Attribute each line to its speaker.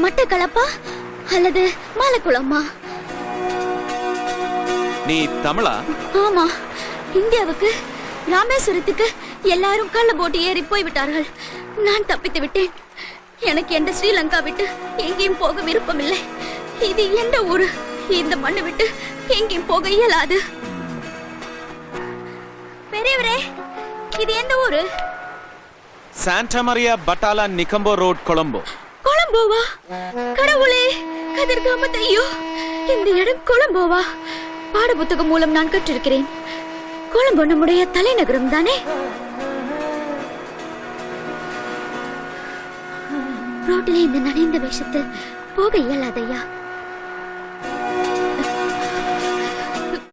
Speaker 1: மட்டக்களப்பா அல்லது மாலக்குளமா?
Speaker 2: நீ தமிழா?
Speaker 1: ஆமா, இந்தியாவுக்கு ராமேஸ்வரத்துக்கு எல்லாரும் கள்ள போட்டு ஏறி போய்விட்டார்கள். நான் தப்பித்து விட்டேன். எனக்கு எந்த ஸ்ரீலங்கா விட்டு எங்கேயும் போக விருப்பமில்லை. இது எந்த ஊரு? இந்த மண்ணை விட்டு எங்கேயும் போக இயலாது. பெரியவரே, இது எந்த ஊரு?
Speaker 2: சாண்டா மரியா பட்டாலா நிக்கம்போ ரோட், கொலம்போ.
Speaker 1: கொலம்போவா? கடவுளே, கதிர்காமத்தையோ, இந்த இடம் கொலம்போவா? பாட புத்தகம் மூலம் நான் கற்றிருக்கிறேன். கொலம்போ நம்முடைய தலைநகரம் தானே? ரோட்டிலே இந்த நனைந்த வேஷத்தில் போக இயலாதையா?